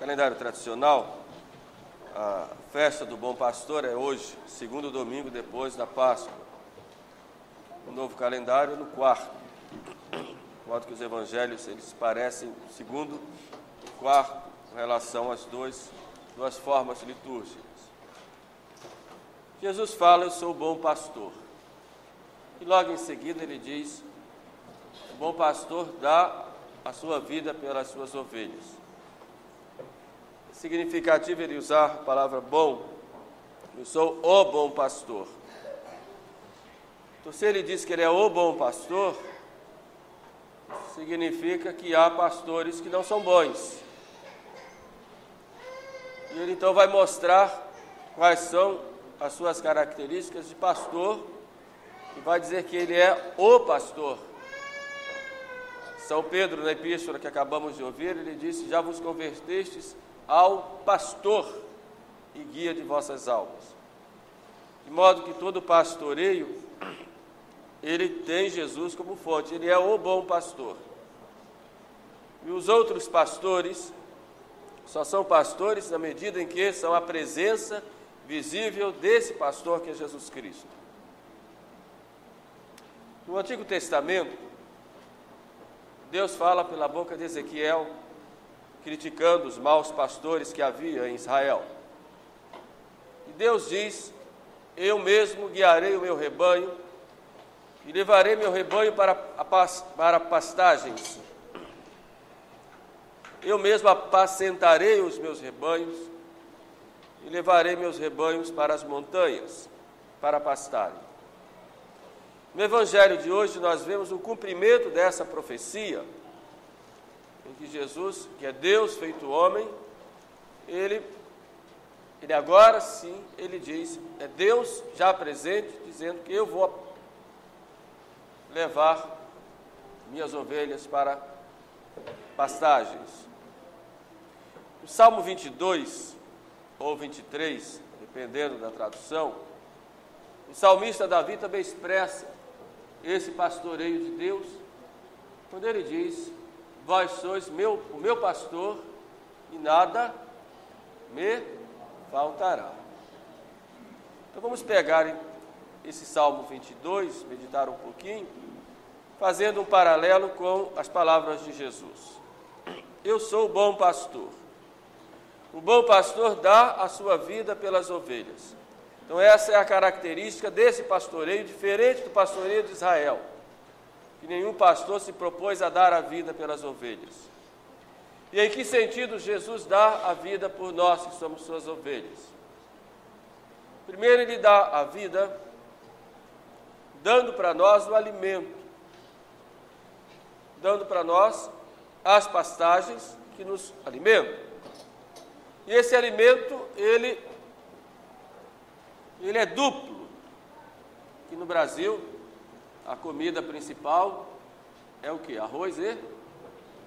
Calendário tradicional, a festa do Bom Pastor é hoje, segundo domingo depois da Páscoa. O novo calendário é no quarto, de modo que os evangelhos eles parecem segundo e quarto em relação às duas formas litúrgicas. Jesus fala, eu sou o bom pastor. E logo em seguida ele diz, o bom pastor dá a sua vida pelas suas ovelhas. É significativo ele usar a palavra bom, eu sou o bom pastor. Então, se ele diz que ele é o bom pastor, significa que há pastores que não são bons. E ele então vai mostrar quais são as suas características de pastor e vai dizer que ele é o pastor. São Pedro, na epístola que acabamos de ouvir, ele disse, já vos convertestes ao pastor e guia de vossas almas. De modo que todo pastoreio, ele tem Jesus como fonte, ele é o bom pastor. E os outros pastores só são pastores na medida em que são a presença visível desse pastor que é Jesus Cristo. No Antigo Testamento, Deus fala pela boca de Ezequiel, criticando os maus pastores que havia em Israel. E Deus diz, eu mesmo guiarei o meu rebanho e levarei meu rebanho para pastagens. Eu mesmo apacentarei os meus rebanhos e levarei meus rebanhos para as montanhas, para pastarem. No Evangelho de hoje nós vemos o cumprimento dessa profecia, em que Jesus, que é Deus feito homem, ele agora sim, ele diz, é Deus já presente, dizendo que eu vou levar minhas ovelhas para pastagens. O Salmo 22 ou 23, dependendo da tradução, o salmista Davi também expressa esse pastoreio de Deus, quando ele diz, vós sois o meu pastor e nada me faltará. Então vamos pegar esse Salmo 22, meditar um pouquinho, fazendo um paralelo com as palavras de Jesus. Eu sou o bom pastor. O bom pastor dá a sua vida pelas ovelhas. Então essa é a característica desse pastoreio, diferente do pastoreio de Israel, que nenhum pastor se propôs a dar a vida pelas ovelhas. E em que sentido Jesus dá a vida por nós, que somos suas ovelhas? Primeiro, ele dá a vida dando para nós o alimento, dando para nós as pastagens que nos alimentam. E esse alimento, ele é duplo. Aqui no Brasil, a comida principal é o quê? Arroz e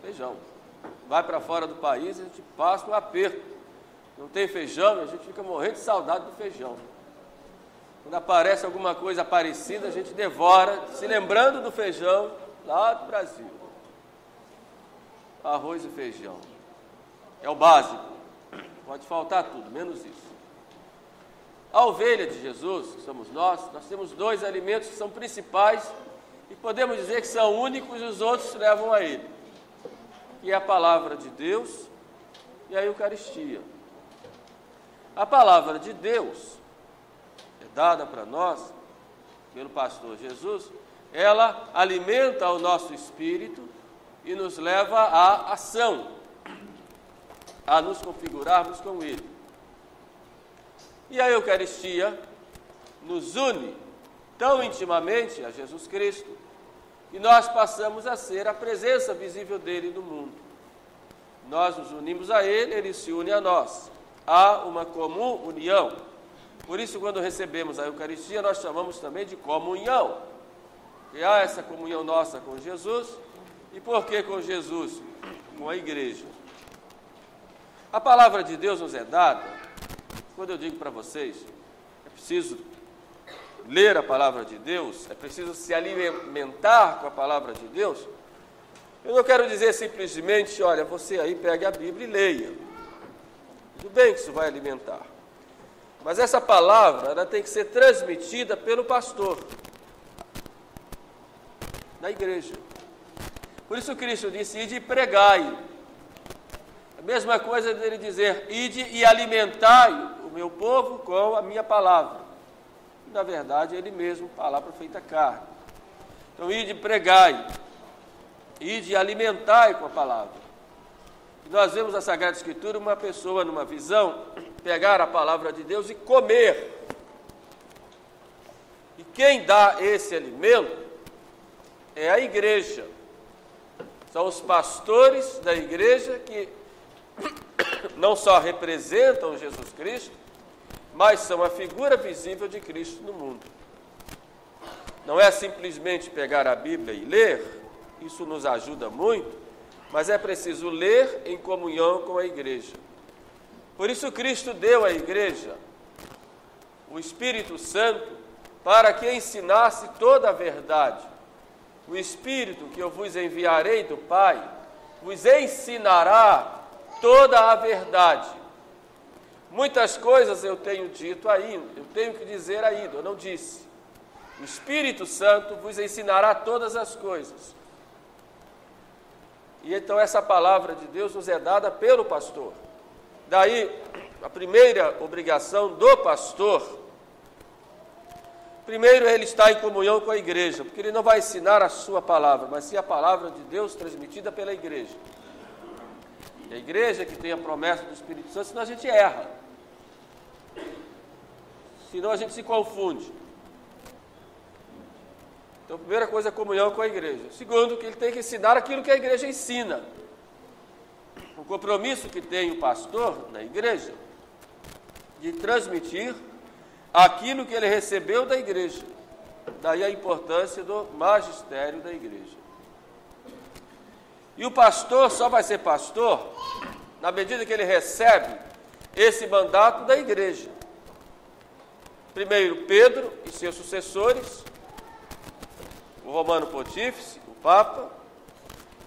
feijão. Vai para fora do país, a gente passa um aperto. Não tem feijão, a gente fica morrendo de saudade do feijão. Quando aparece alguma coisa parecida, a gente devora, se lembrando do feijão lá do Brasil. Arroz e feijão. É o básico. Pode faltar tudo, menos isso. A ovelha de Jesus, que somos nós temos dois alimentos que são principais e podemos dizer que são únicos e os outros levam a ele, que é a palavra de Deus e a Eucaristia. A palavra de Deus é dada para nós pelo pastor Jesus, ela alimenta o nosso espírito e nos leva à ação, a nos configurarmos com ele. E a Eucaristia nos une tão intimamente a Jesus Cristo que nós passamos a ser a presença visível dele no mundo. Nós nos unimos a ele, ele se une a nós. Há uma comum união. Por isso, quando recebemos a Eucaristia, nós chamamos também de comunhão. E há essa comunhão nossa com Jesus. E por que com Jesus? Com a igreja. A palavra de Deus nos é dada. Quando eu digo para vocês, é preciso ler a palavra de Deus, é preciso se alimentar com a palavra de Deus, eu não quero dizer simplesmente, olha, você aí pegue a Bíblia e leia. Tudo bem que isso vai alimentar. Mas essa palavra, ela tem que ser transmitida pelo pastor, na igreja. Por isso Cristo disse, ide e pregai. A mesma coisa dele dizer, ide e alimentai o meu povo com a minha palavra. E, na verdade, ele mesmo, palavra feita carne. Então, ide e pregai, ide e alimentai com a palavra. E nós vemos na Sagrada Escritura uma pessoa, numa visão, pegar a palavra de Deus e comer. E quem dá esse alimento é a igreja. São os pastores da igreja que não só representam Jesus Cristo, mas são a figura visível de Cristo no mundo. Não é simplesmente pegar a Bíblia e ler, isso nos ajuda muito, mas é preciso ler em comunhão com a igreja. Por isso Cristo deu à igreja o Espírito Santo para que ensinasse toda a verdade. O Espírito que eu vos enviarei do Pai vos ensinará toda a verdade. Muitas coisas eu tenho dito ainda, eu tenho que dizer ainda, eu não disse. O Espírito Santo vos ensinará todas as coisas. E então essa palavra de Deus nos é dada pelo pastor. Daí, a primeira obrigação do pastor, primeiro ele está em comunhão com a igreja, porque ele não vai ensinar a sua palavra, mas sim a palavra de Deus transmitida pela igreja. E a igreja que tem a promessa do Espírito Santo, senão a gente erra. Senão a gente se confunde. Então, a primeira coisa é a comunhão com a igreja. Segundo, que ele tem que ensinar aquilo que a igreja ensina. O compromisso que tem o pastor na igreja de transmitir aquilo que ele recebeu da igreja. Daí a importância do magistério da igreja. E o pastor só vai ser pastor na medida que ele recebe esse mandato da igreja. Primeiro Pedro e seus sucessores, o Romano Pontífice, o Papa,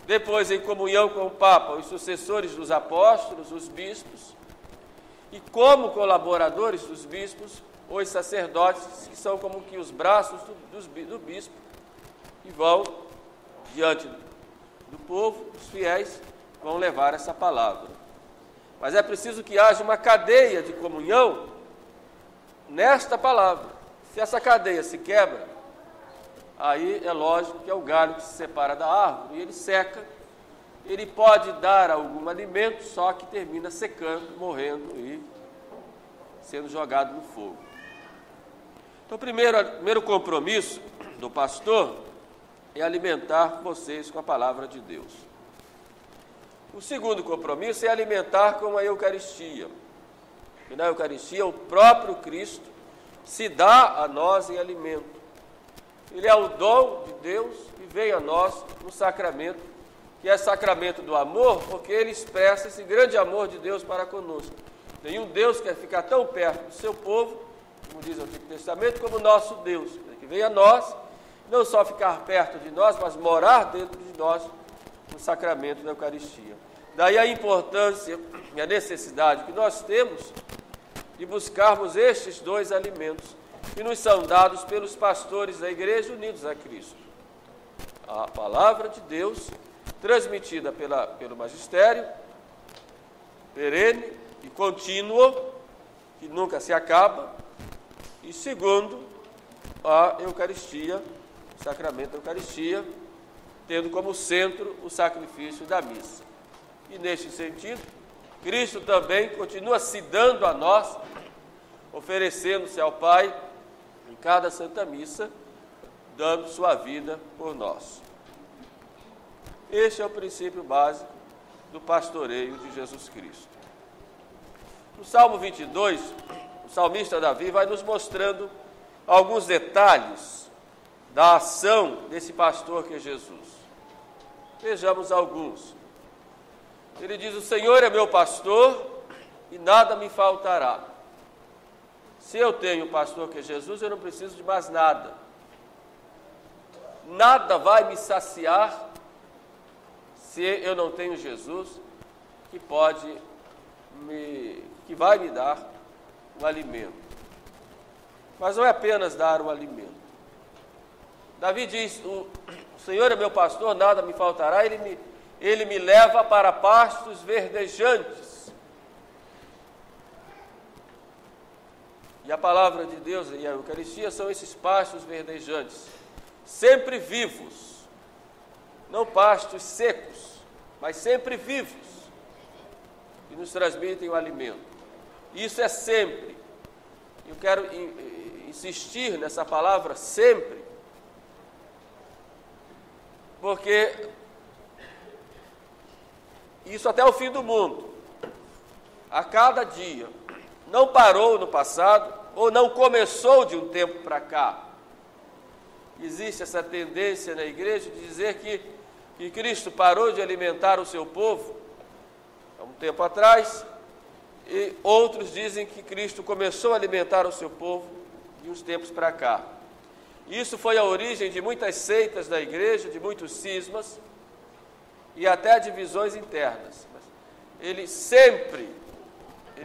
depois em comunhão com o Papa, os sucessores dos apóstolos, os bispos, e como colaboradores dos bispos, os sacerdotes, que são como que os braços do bispo, que vão diante do povo, os fiéis, vão levar essa palavra. Mas é preciso que haja uma cadeia de comunhão nesta palavra. Se essa cadeia se quebra, aí é lógico que é o galho que se separa da árvore e ele seca. Ele pode dar algum alimento, só que termina secando, morrendo e sendo jogado no fogo. Então, o primeiro compromisso do pastor é alimentar vocês com a palavra de Deus. O segundo compromisso é alimentar com a Eucaristia. E na Eucaristia, o próprio Cristo se dá a nós em alimento. Ele é o dom de Deus e veio a nós no sacramento, que é sacramento do amor, porque ele expressa esse grande amor de Deus para conosco. Nenhum Deus quer ficar tão perto do seu povo, como diz o Antigo Testamento, como o nosso Deus, que veio a nós, não só ficar perto de nós, mas morar dentro de nós no sacramento da Eucaristia. Daí a importância e a necessidade que nós temos de buscarmos estes dois alimentos que nos são dados pelos pastores da igreja unidos a Cristo. A palavra de Deus, transmitida pelo magistério, perene e contínuo, que nunca se acaba, e segundo, a Eucaristia, o sacramento da Eucaristia, tendo como centro o sacrifício da missa. E neste sentido, Cristo também continua se dando a nós, oferecendo-se ao Pai em cada Santa Missa, dando sua vida por nós. Este é o princípio básico do pastoreio de Jesus Cristo. No Salmo 22, o salmista Davi vai nos mostrando alguns detalhes da ação desse pastor que é Jesus. Vejamos alguns. Ele diz: o Senhor é meu pastor e nada me faltará. Se eu tenho o pastor que é Jesus, eu não preciso de mais nada. Nada vai me saciar se eu não tenho Jesus, que pode me que vai me dar o alimento. Mas não é apenas dar o alimento. Davi diz, o Senhor é meu pastor, nada me faltará, ele me leva para pastos verdejantes. E a palavra de Deus e a Eucaristia são esses pastos verdejantes, sempre vivos, não pastos secos, mas sempre vivos, que nos transmitem o alimento. Isso é sempre. Eu quero insistir nessa palavra sempre, porque isso até o fim do mundo, a cada dia, não parou no passado ou não começou de um tempo para cá. Existe essa tendência na igreja de dizer que Cristo parou de alimentar o seu povo há um tempo atrás, e outros dizem que Cristo começou a alimentar o seu povo de uns tempos para cá. Isso foi a origem de muitas seitas da igreja, de muitos cismas e até divisões internas. Ele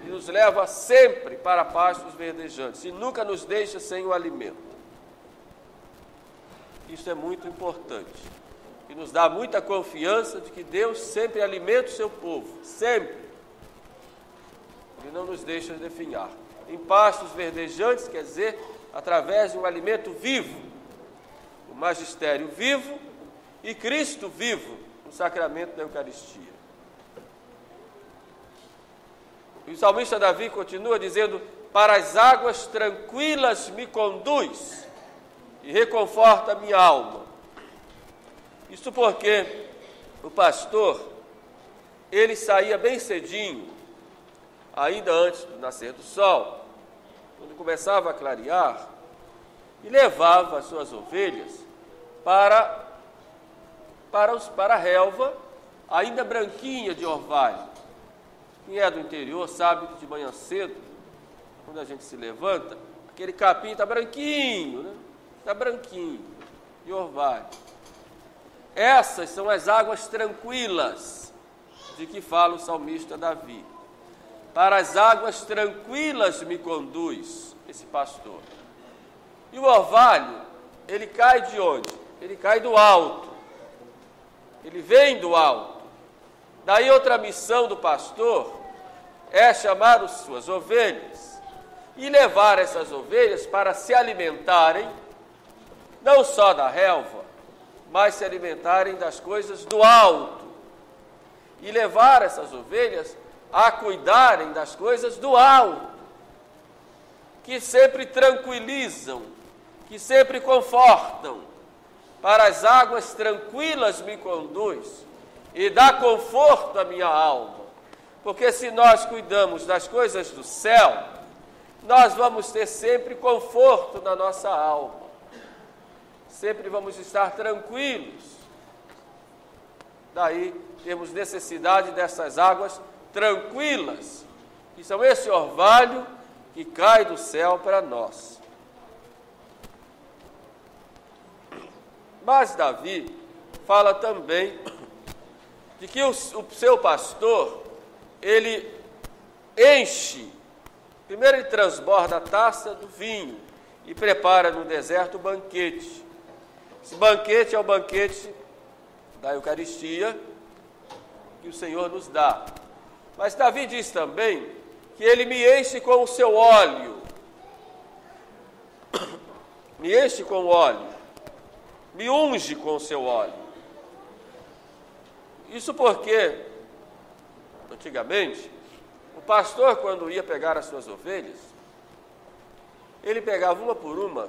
nos leva sempre para pastos verdejantes e nunca nos deixa sem o alimento. Isso é muito importante e nos dá muita confiança de que Deus sempre alimenta o seu povo, sempre. Ele não nos deixa definhar. Em pastos verdejantes, quer dizer, através de um alimento vivo, o magistério vivo e Cristo vivo no sacramento da Eucaristia. E o salmista Davi continua dizendo, para as águas tranquilas me conduz e reconforta a minha alma. Isso porque o pastor, ele saía bem cedinho, ainda antes do nascer do sol, quando começava a clarear, e levava as suas ovelhas para a relva, ainda branquinha de orvalho. Quem é do interior sabe que de manhã cedo, quando a gente se levanta, aquele capim está branquinho, né? Está branquinho, de orvalho. Essas são as águas tranquilas de que fala o salmista Davi. Para as águas tranquilas me conduz esse pastor. E o orvalho, ele cai de onde? Ele cai do alto. Ele vem do alto. Daí outra missão do pastor é chamar as suas ovelhas e levar essas ovelhas para se alimentarem, não só da relva, mas se alimentarem das coisas do alto. E levar essas ovelhas a cuidarem das coisas do alto, que sempre tranquilizam, que sempre confortam. Para as águas tranquilas me conduz e dá conforto à minha alma. Porque se nós cuidamos das coisas do céu, nós vamos ter sempre conforto na nossa alma. Sempre vamos estar tranquilos. Daí temos necessidade dessas águas tranquilas, que são esse orvalho que cai do céu para nós. Mas Davi fala também de que o seu pastor, ele enche, primeiro ele transborda a taça do vinho e prepara no deserto o banquete. Esse banquete é o banquete da Eucaristia que o Senhor nos dá. Mas Davi diz também que ele me enche com o seu óleo. Me enche com o óleo. Me unge com o seu óleo. Isso porque, antigamente, o pastor, quando ia pegar as suas ovelhas, ele pegava uma por uma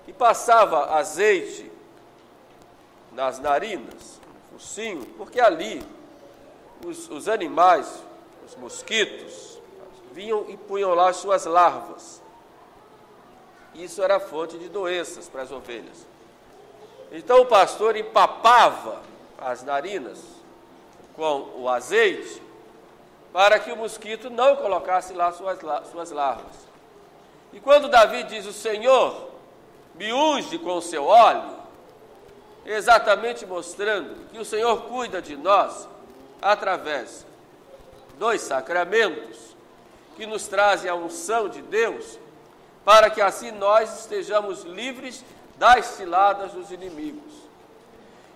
e passava azeite nas narinas, no focinho, porque ali os animais, os mosquitos, vinham e punham lá as suas larvas. Isso era fonte de doenças para as ovelhas. Então o pastor empapava as narinas com o azeite para que o mosquito não colocasse lá suas larvas. E quando Davi diz, o Senhor me unge com o seu óleo, exatamente mostrando que o Senhor cuida de nós através dos sacramentos que nos trazem a unção de Deus, para que assim nós estejamos livres das ciladas dos inimigos.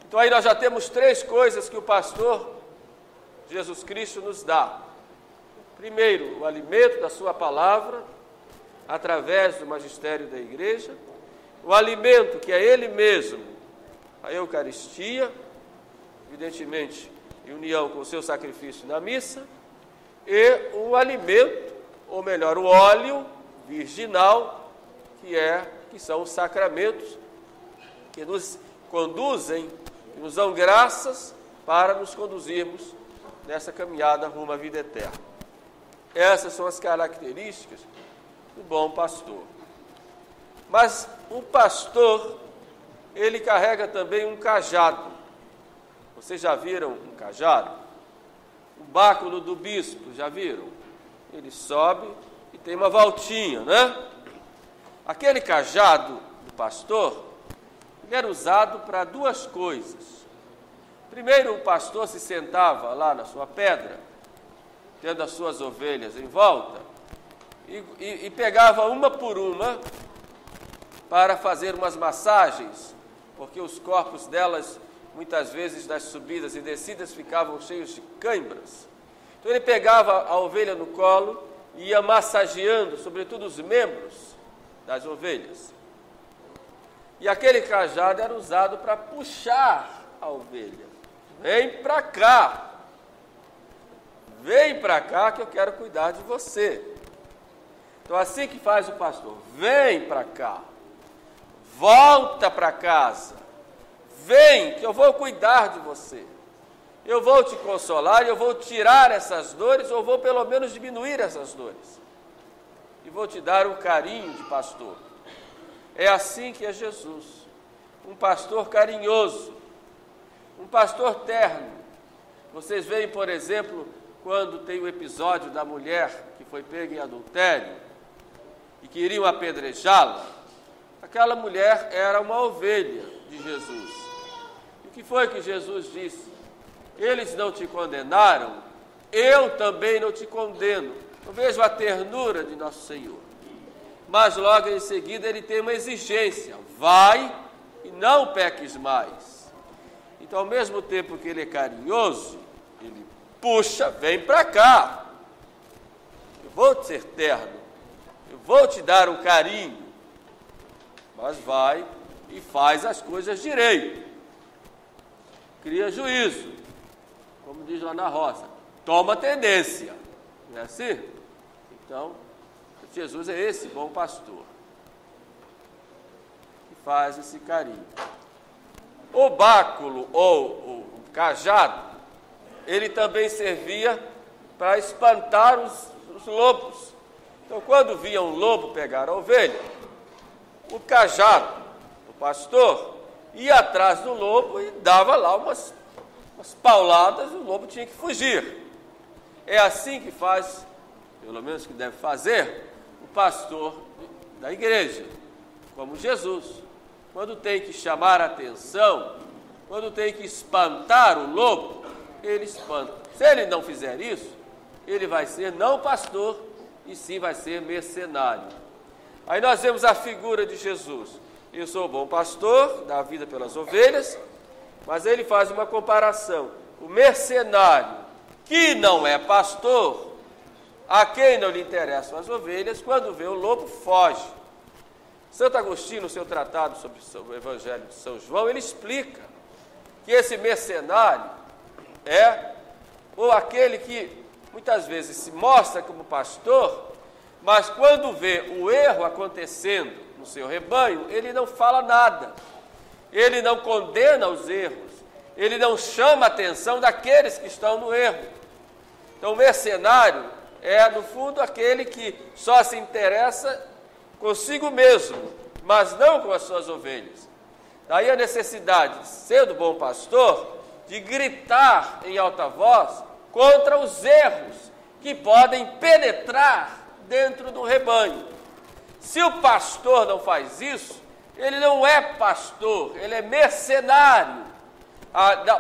Então aí nós já temos 3 coisas que o pastor Jesus Cristo nos dá. Primeiro, o alimento da sua palavra, através do magistério da igreja. O alimento que é ele mesmo, a Eucaristia, evidentemente em união com o seu sacrifício na missa. E o alimento, ou melhor, o óleo virginal, que são os sacramentos que nos conduzem, que nos dão graças para nos conduzirmos nessa caminhada rumo à vida eterna. Essas são as características do bom pastor. Mas o pastor, ele carrega também um cajado. Vocês já viram um cajado? O báculo do bispo, já viram? Ele sobe e tem uma voltinha, né? Aquele cajado do pastor, ele era usado para 2 coisas. Primeiro, o pastor se sentava lá na sua pedra, tendo as suas ovelhas em volta, e pegava uma por uma para fazer umas massagens, porque os corpos delas, muitas vezes nas subidas e descidas, ficavam cheios de cãibras. Então ele pegava a ovelha no colo e ia massageando, sobretudo os membros das ovelhas. E aquele cajado era usado para puxar a ovelha. Vem para cá. Vem para cá que eu quero cuidar de você. Então assim que faz o pastor. Vem para cá. Volta para casa. Vem que eu vou cuidar de você. Eu vou te consolar, eu vou tirar essas dores, ou vou pelo menos diminuir essas dores. E vou te dar um carinho de pastor. É assim que é Jesus. Um pastor carinhoso. Um pastor terno. Vocês veem, por exemplo, quando tem o episódio da mulher que foi pega em adultério e queriam apedrejá-la. Aquela mulher era uma ovelha de Jesus. E o que foi que Jesus disse? Eles não te condenaram, eu também não te condeno. Eu vejo a ternura de nosso Senhor. Mas logo em seguida ele tem uma exigência. Vai e não peques mais. Então, ao mesmo tempo que ele é carinhoso, ele puxa, vem para cá. Eu vou te ser terno. Eu vou te dar um carinho. Mas vai e faz as coisas direito. Cria juízo. Como diz lá na roça. Toma tendência. Não é assim? Então, Jesus é esse bom pastor. Que faz esse carinho. O báculo ou o cajado, ele também servia para espantar os lobos. Então, quando via um lobo pegar a ovelha, o cajado, o pastor, ia atrás do lobo e dava lá umas pauladas, e o lobo tinha que fugir. É assim que faz, pelo menos que deve fazer, o pastor da igreja, como Jesus. Quando tem que chamar a atenção, quando tem que espantar o lobo, ele espanta. Se ele não fizer isso, ele vai ser não pastor, e sim vai ser mercenário. Aí nós vemos a figura de Jesus. Eu sou o bom pastor, dá a vida pelas ovelhas, mas ele faz uma comparação. O mercenário, que não é pastor, a quem não lhe interessam as ovelhas, quando vê o lobo, foge. Santo Agostinho, no seu tratado sobre o Evangelho de São João, ele explica que esse mercenário é ou aquele que muitas vezes se mostra como pastor, mas quando vê o erro acontecendo no seu rebanho, ele não fala nada, ele não condena os erros, ele não chama a atenção daqueles que estão no erro. Então o mercenário é, no fundo, aquele que só se interessa consigo mesmo, mas não com as suas ovelhas. Daí a necessidade, sendo bom pastor, de gritar em alta voz contra os erros que podem penetrar dentro do rebanho. Se o pastor não faz isso, ele não é pastor, ele é mercenário.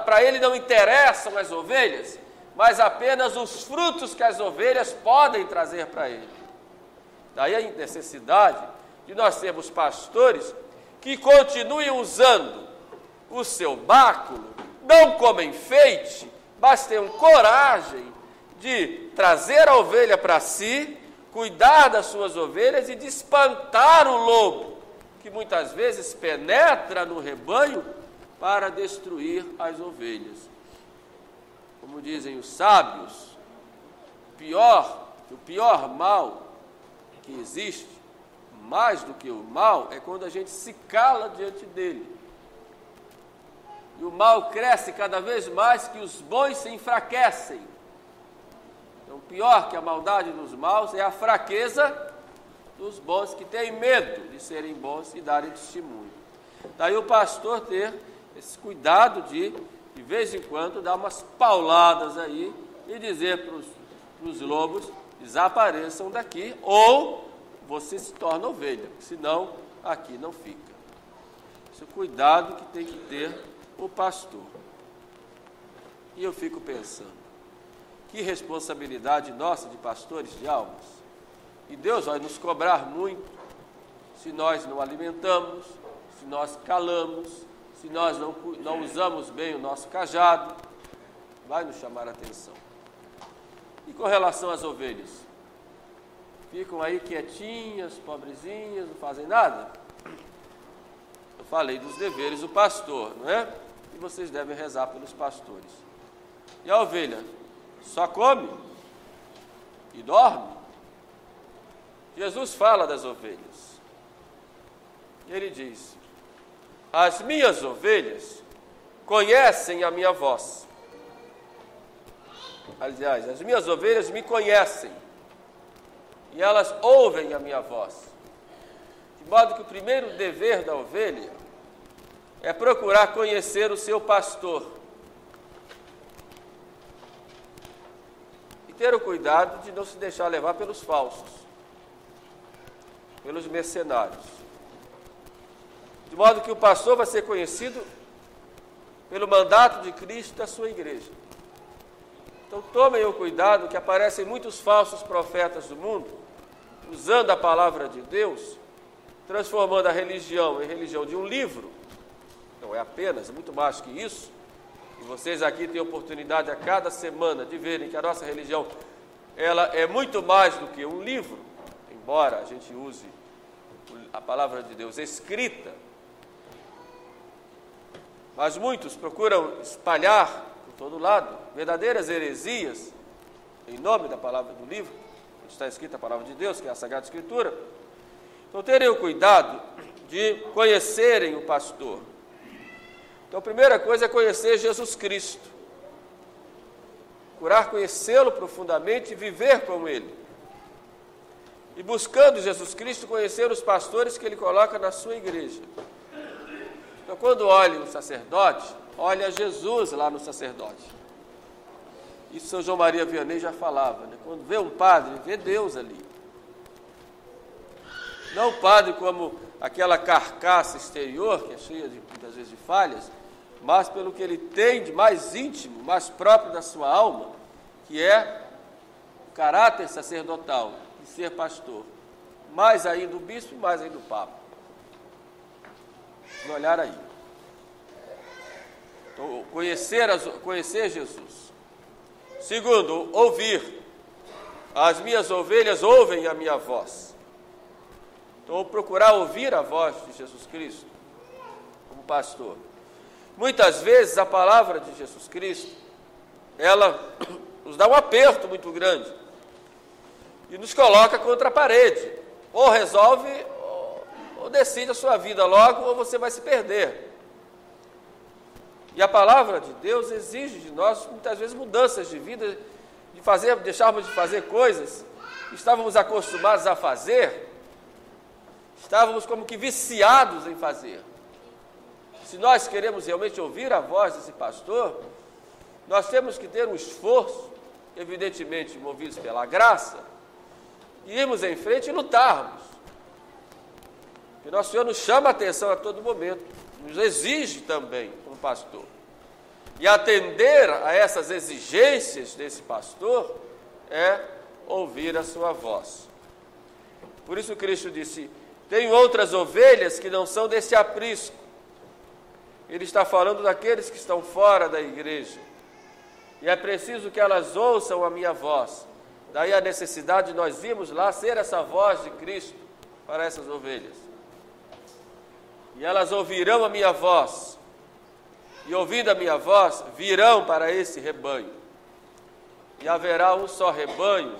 Para ele não interessam as ovelhas, mas apenas os frutos que as ovelhas podem trazer para ele. Daí a necessidade de nós termos pastores que continuem usando o seu báculo, não como enfeite, mas tenham coragem de trazer a ovelha para si, cuidar das suas ovelhas e de espantar o lobo, que muitas vezes penetra no rebanho para destruir as ovelhas. Como dizem os sábios, o pior mal que existe, mais do que o mal, é quando a gente se cala diante dele. E o mal cresce cada vez mais que os bons se enfraquecem. Então, pior que a maldade dos maus é a fraqueza dos bons, que têm medo de serem bons e darem testemunho. Daí o pastor ter esse cuidado de vez em quando, dar umas pauladas aí e dizer para os lobos: desapareçam daqui, ou você se torna ovelha, senão aqui não fica. Esse é o cuidado que tem que ter o pastor. E eu fico pensando, que responsabilidade nossa de pastores de almas. E Deus vai nos cobrar muito se nós não alimentamos, se nós calamos, se nós não usamos bem o nosso cajado. Vai nos chamar a atenção. E com relação às ovelhas? Ficam aí quietinhas, pobrezinhas, não fazem nada? Eu falei dos deveres do pastor, não é? E vocês devem rezar pelos pastores. E a ovelha só come e dorme? Jesus fala das ovelhas. Ele diz: as minhas ovelhas conhecem a minha voz. Aliás, as minhas ovelhas me conhecem e elas ouvem a minha voz. De modo que o primeiro dever da ovelha é procurar conhecer o seu pastor e ter o cuidado de não se deixar levar pelos falsos, pelos mercenários. De modo que o pastor vai ser conhecido pelo mandato de Cristo da sua igreja. Então tomem o cuidado que aparecem muitos falsos profetas do mundo, usando a palavra de Deus, transformando a religião em religião de um livro. Não é apenas, é muito mais que isso. E vocês aqui têm oportunidade a cada semana de verem que a nossa religião, ela é muito mais do que um livro, embora a gente use a palavra de Deus escrita. Mas muitos procuram espalhar por todo lado verdadeiras heresias em nome da palavra do livro, onde está escrita a palavra de Deus, que é a Sagrada Escritura. Então, terem o cuidado de conhecerem o pastor. Então, a primeira coisa é conhecer Jesus Cristo. Procurar conhecê-lo profundamente e viver com ele. E buscando Jesus Cristo, conhecer os pastores que ele coloca na sua igreja. Então, quando olha o sacerdote, olha Jesus lá no sacerdote. Isso São João Maria Vianney já falava, né? Quando vê um padre, vê Deus ali. Não o padre como aquela carcaça exterior, que é cheia muitas vezes de falhas, mas pelo que ele tem de mais íntimo, mais próprio da sua alma, que é o caráter sacerdotal, de ser pastor. Mais ainda o bispo e mais ainda o papa. No olhar aí. Então, conhecer Jesus. Segundo, ouvir. As minhas ovelhas ouvem a minha voz. Então, procurar ouvir a voz de Jesus Cristo como pastor. Muitas vezes a palavra de Jesus Cristo, ela nos dá um aperto muito grande e nos coloca contra a parede. Ou resolve, ou decide a sua vida logo, ou você vai se perder. E a palavra de Deus exige de nós, muitas vezes, mudanças de vida, deixarmos de fazer coisas que estávamos acostumados a fazer, estávamos como que viciados em fazer. Se nós queremos realmente ouvir a voz desse pastor, nós temos que ter um esforço, evidentemente movidos pela graça, e irmos em frente e lutarmos. E nosso Senhor nos chama a atenção a todo momento, nos exige também, como pastor. E atender a essas exigências desse pastor é ouvir a sua voz. Por isso Cristo disse: tem outras ovelhas que não são desse aprisco. Ele está falando daqueles que estão fora da igreja. E é preciso que elas ouçam a minha voz. Daí a necessidade de nós irmos lá ser essa voz de Cristo para essas ovelhas. E elas ouvirão a minha voz. E ouvindo a minha voz, virão para esse rebanho. E haverá um só rebanho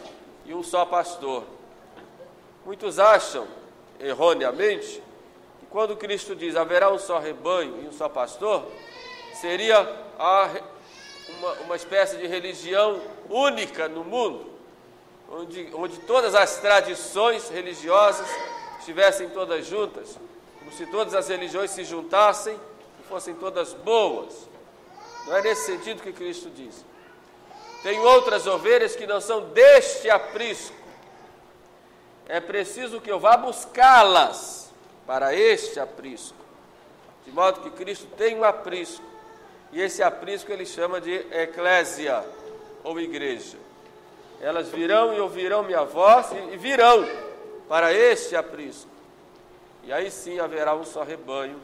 e um só pastor. Muitos acham, erroneamente, que quando Cristo diz haverá um só rebanho e um só pastor, seria uma espécie de religião única no mundo, onde todas as tradições religiosas estivessem todas juntas, como se todas as religiões se juntassem e fossem todas boas. Não é nesse sentido que Cristo diz. Tem outras ovelhas que não são deste aprisco. É preciso que eu vá buscá-las para este aprisco. De modo que Cristo tem um aprisco. E esse aprisco ele chama de eclésia, ou igreja. Elas virão e ouvirão minha voz e virão para este aprisco. E aí sim haverá um só rebanho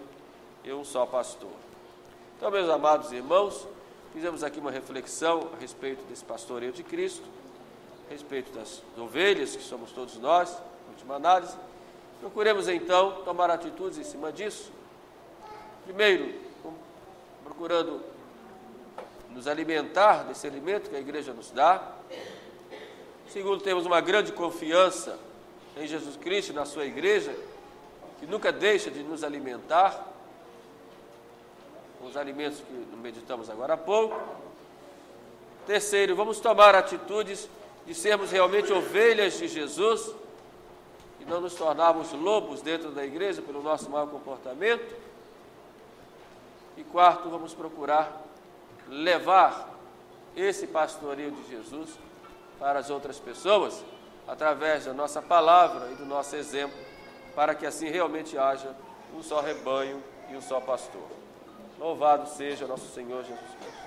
e um só pastor. Então, meus amados irmãos, fizemos aqui uma reflexão a respeito desse pastoreio de Cristo, a respeito das ovelhas, que somos todos nós, em última análise. Procuremos então tomar atitudes em cima disso. Primeiro, procurando nos alimentar desse alimento que a igreja nos dá. Segundo, temos uma grande confiança em Jesus Cristo e na sua igreja, que nunca deixa de nos alimentar com os alimentos que meditamos agora há pouco. Terceiro, vamos tomar atitudes de sermos realmente ovelhas de Jesus e não nos tornarmos lobos dentro da igreja pelo nosso mau comportamento. E quarto, vamos procurar levar esse pastoreio de Jesus para as outras pessoas, através da nossa palavra e do nosso exemplo, para que assim realmente haja um só rebanho e um só pastor. Louvado seja nosso Senhor Jesus Cristo.